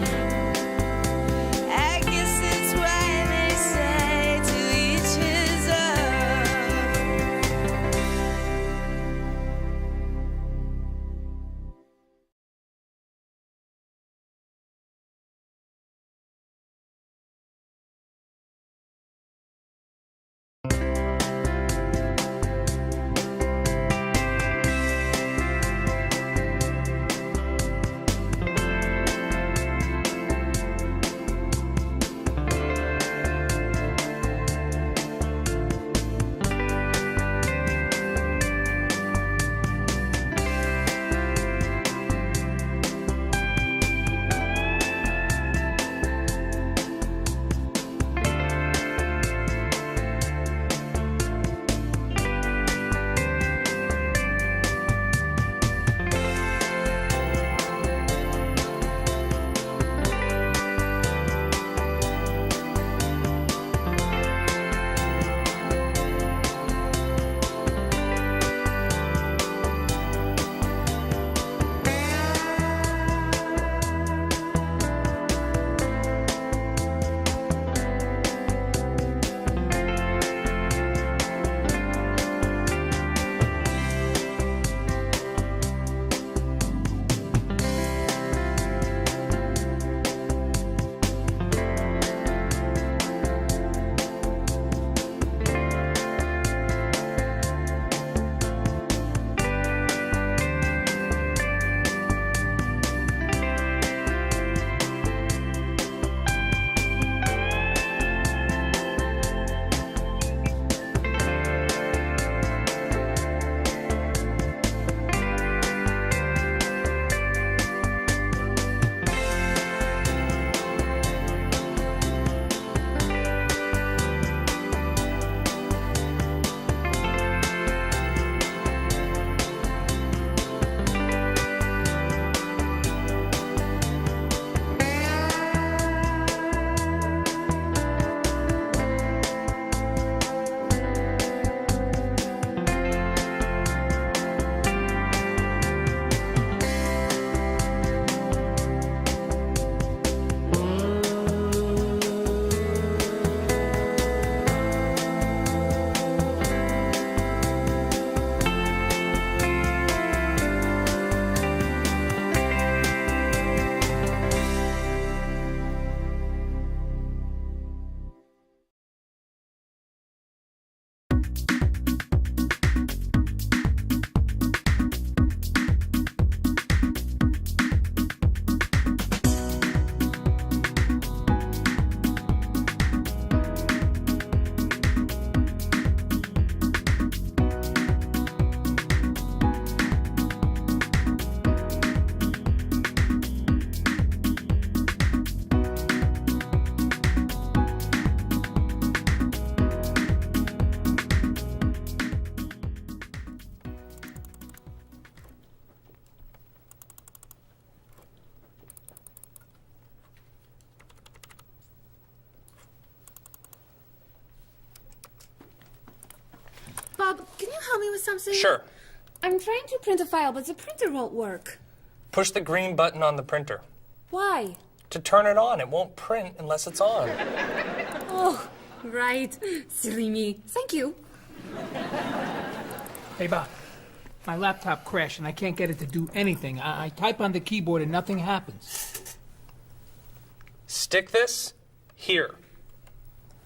I guess it's why they say to each his Bob, can you help me with something? Sure. I'm trying to print a file, but the printer won't work. Push the green button on the printer. Why? To turn it on. It won't print unless it's on. Oh, right. Silly me. Thank you. Hey, Bob. My laptop crashed and I can't get it to do anything. I type on the keyboard and nothing happens. Stick this here.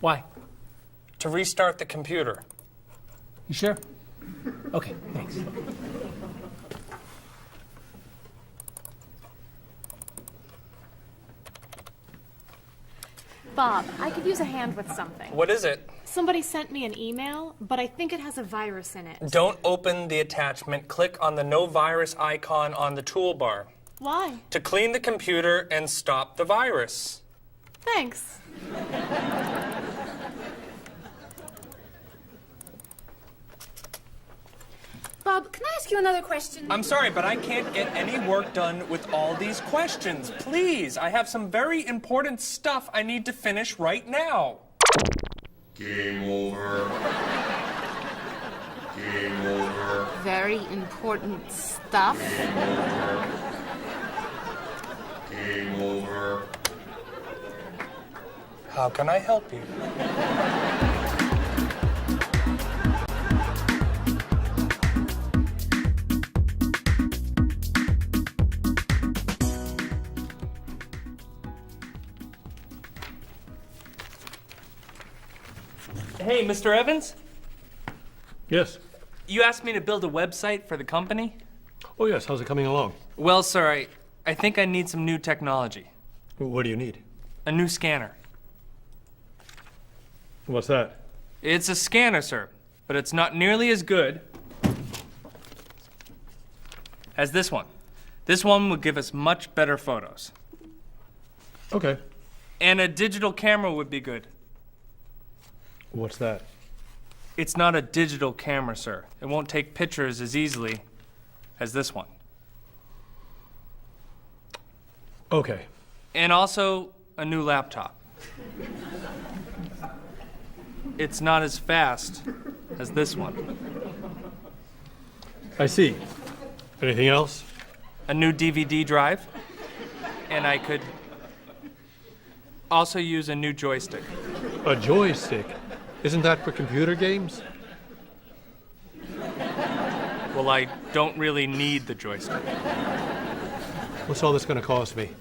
Why? To restart the computer. You sure? Okay, thanks. Bob, I could use a hand with something. What is it? Somebody sent me an email, but I think it has a virus in it. Don't open the attachment. Click on the no virus icon on the toolbar. Why? To clean the computer and stop the virus. Thanks. Bob, can I ask you another question? I'm sorry, but I can't get any work done with all these questions. Please, I have some very important stuff I need to finish right now. Game over. Game over. Very important stuff. Game over. Game over. How can I help you? Hey, Mr. Evans? Yes. You asked me to build a website for the company? Oh, yes. How's it coming along? Well, sir, I think I need some new technology. What do you need? A new scanner. What's that? It's a scanner, sir, but it's not nearly as good as this one. This one will give us much better photos. Okay. And a digital camera would be good. What's that? It's not a digital camera, sir. It won't take pictures as easily as this one. Okay. And also a new laptop. It's not as fast as this one. I see. Anything else? A new DVD drive. And I could also use a new joystick. A joystick? Isn't that for computer games? Well, I don't really need the joystick. What's all this going to cost me?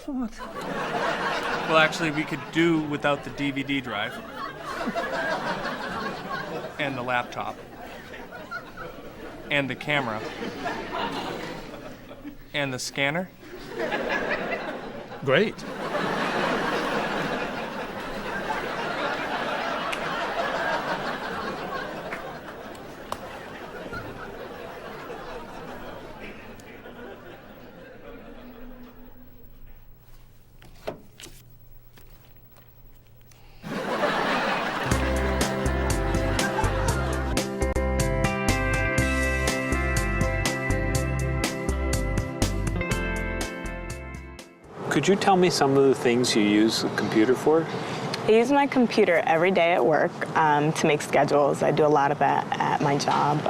What? Well, actually, we could do without the DVD drive. And the laptop. And the camera. And the scanner. Great. Could you tell me some of the things you use the computer for? I use my computer every day at work to make schedules. I do a lot of that at my job.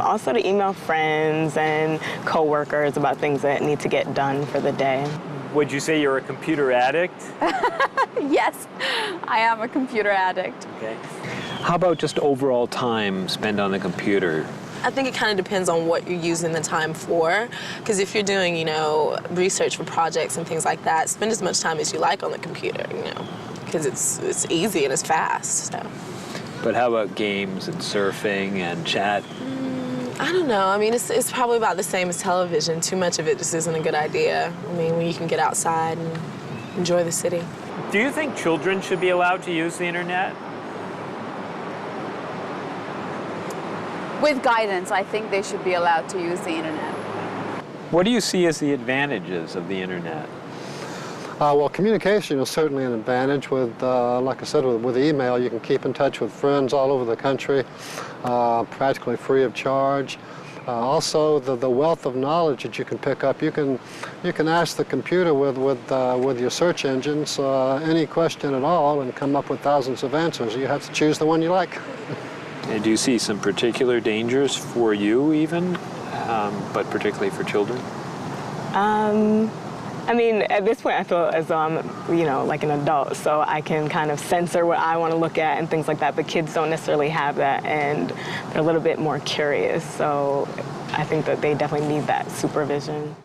Also to email friends and coworkers about things that need to get done for the day. Would you say you're a computer addict? Yes, I am a computer addict. Okay. How about just overall time spent on the computer? I think it kind of depends on what you're using the time for. Because if you're doing, research for projects and things like that, spend as much time as you like on the computer, because it's easy and it's fast. So. But how about games and surfing and chat? I don't know. I mean, it's probably about the same as television. Too much of it just isn't a good idea. I mean, when you can get outside and enjoy the city. Do you think children should be allowed to use the internet? With guidance, I think they should be allowed to use the internet. What do you see as the advantages of the internet? Well, communication is certainly an advantage. With, like I said, with email, you can keep in touch with friends all over the country, practically free of charge. Also, the wealth of knowledge that you can pick up. You can ask the computer with your search engines any question at all and come up with thousands of answers. You have to choose the one you like. And do you see some particular dangers for you even, but particularly for children? I mean, at this point, I feel as though I'm, like an adult, so I can kind of censor what I want to look at and things like that, but kids don't necessarily have that, and they're a little bit more curious, so I think that they definitely need that supervision.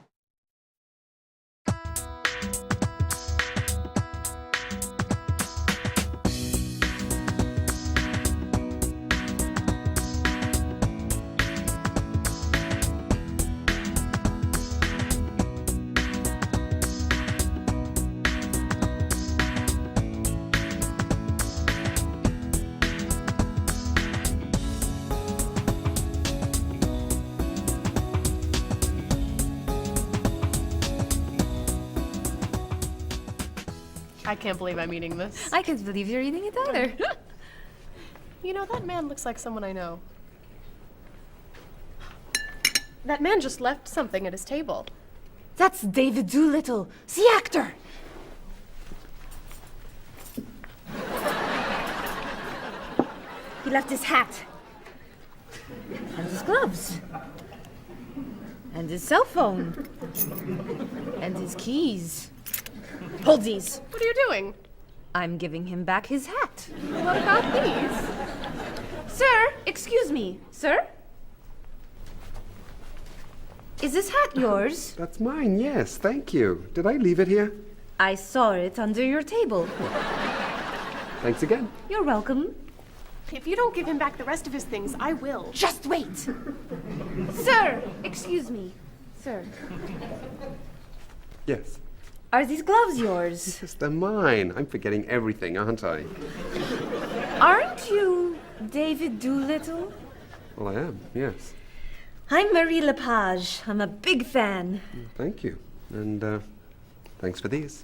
I can't believe I'm eating this. I can't believe you're eating it either. You know, that man looks like someone I know. That man just left something at his table. That's David Doolittle, the actor. He left his hat. And his gloves. And his cell phone. And his keys. Hold these. What are you doing? I'm giving him back his hat. What about these? Sir, excuse me. Sir? Is this hat yours? That's mine, yes, thank you. Did I leave it here? I saw it under your table. Thanks again. You're welcome. If you don't give him back the rest of his things, I will. Just wait. Sir, excuse me. Sir, Yes. are these gloves yours? Yes, they're mine. I'm forgetting everything, aren't I? Aren't you David Doolittle? Well, I am, yes. I'm Marie Lepage. I'm a big fan. Thank you. And thanks for these.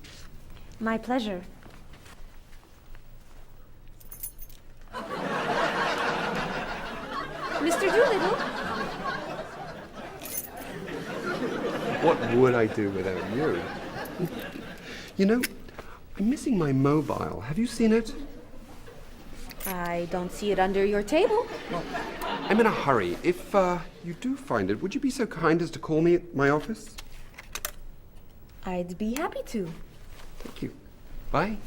My pleasure. Mr. Doolittle? What would I do without you? You know, I'm missing my mobile. Have you seen it? I don't see it under your table. I'm in a hurry. If you do find it, would you be so kind as to call me at my office? I'd be happy to. Thank you. Bye.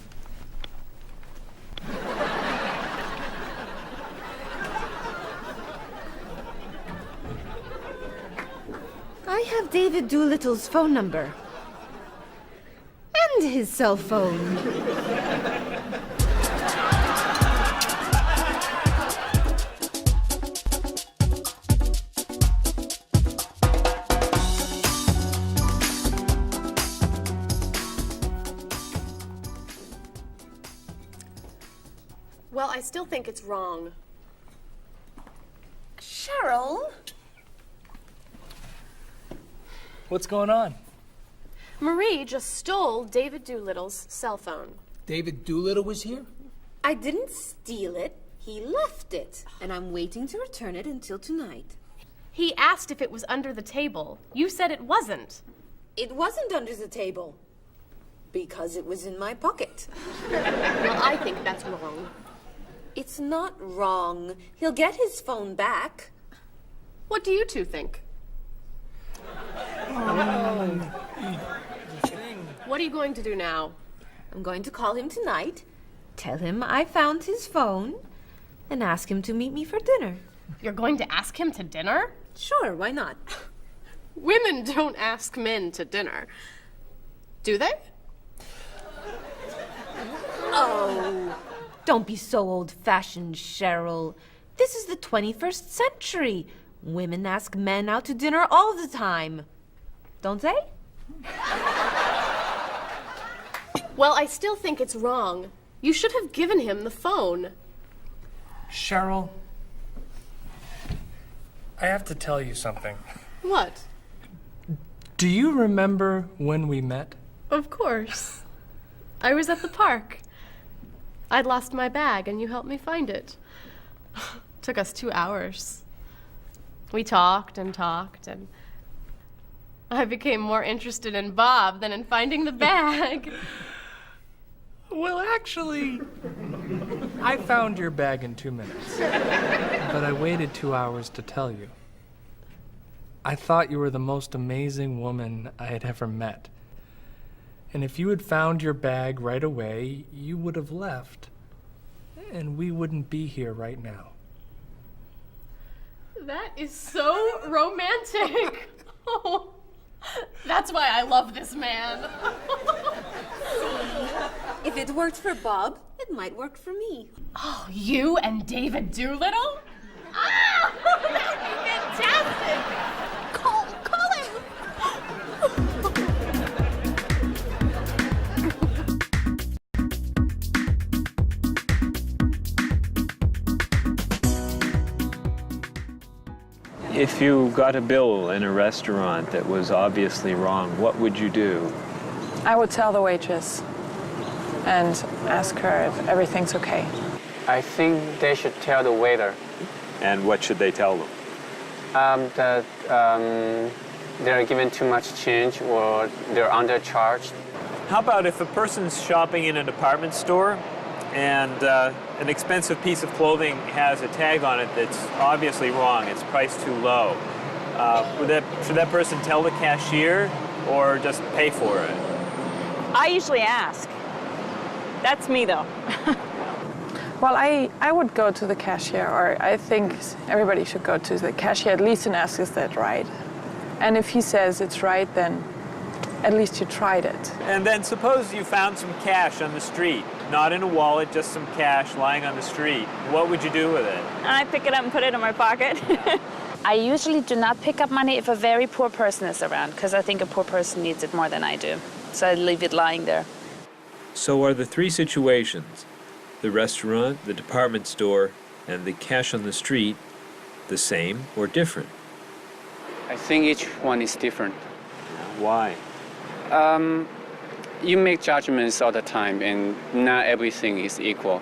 I have David Doolittle's phone number. And his cell phone. Well, I still think it's wrong. Cheryl? What's going on? Marie just stole David Doolittle's cell phone. David Doolittle was here? I didn't steal it. He left it. And I'm waiting to return it until tonight. He asked if it was under the table. You said it wasn't. It wasn't under the table. Because it was in my pocket. Well, I think that's wrong. It's not wrong. He'll get his phone back. What do you two think? What are you going to do now? I'm going to call him tonight, tell him I found his phone, and ask him to meet me for dinner. You're going to ask him to dinner? Sure, why not? Women don't ask men to dinner. Do they? Oh, don't be so old-fashioned, Cheryl. This is the 21st century. Women ask men out to dinner all the time. Don't they? Well, I still think it's wrong. You should have given him the phone. Cheryl, I have to tell you something. What? Do you remember when we met? Of course. I was at the park. I'd lost my bag and you helped me find it. Took us 2 hours. We talked and talked, and I became more interested in Bob than in finding the bag. Well, actually, I found your bag in 2 minutes. But I waited 2 hours to tell you. I thought you were the most amazing woman I had ever met. And if you had found your bag right away, you would have left. And we wouldn't be here right now. That is so romantic. Oh, that's why I love this man. If it worked for Bob, it might work for me. Oh, you and David Doolittle? Ah, that would be fantastic. Call him. If you got a bill in a restaurant that was obviously wrong, what would you do? I would tell the waitress and ask her if everything's okay. I think they should tell the waiter. And what should they tell them? That they're given too much change or they're undercharged. How about if a person's shopping in a department store and an expensive piece of clothing has a tag on it that's obviously wrong, it's priced too low. Should that person tell the cashier or just pay for it? I usually ask. That's me, though. Well, I would go to the cashier, or I think everybody should go to the cashier at least and ask, is that right? And if he says it's right, then at least you tried it. And then suppose you found some cash on the street, not in a wallet, just some cash lying on the street. What would you do with it? I pick it up and put it in my pocket. I usually do not pick up money if a very poor person is around, because I think a poor person needs it more than I do. So I leave it lying there. So are the three situations, the restaurant, the department store, and the cash on the street, the same or different? I think each one is different. Why? You make judgments all the time, and not everything is equal.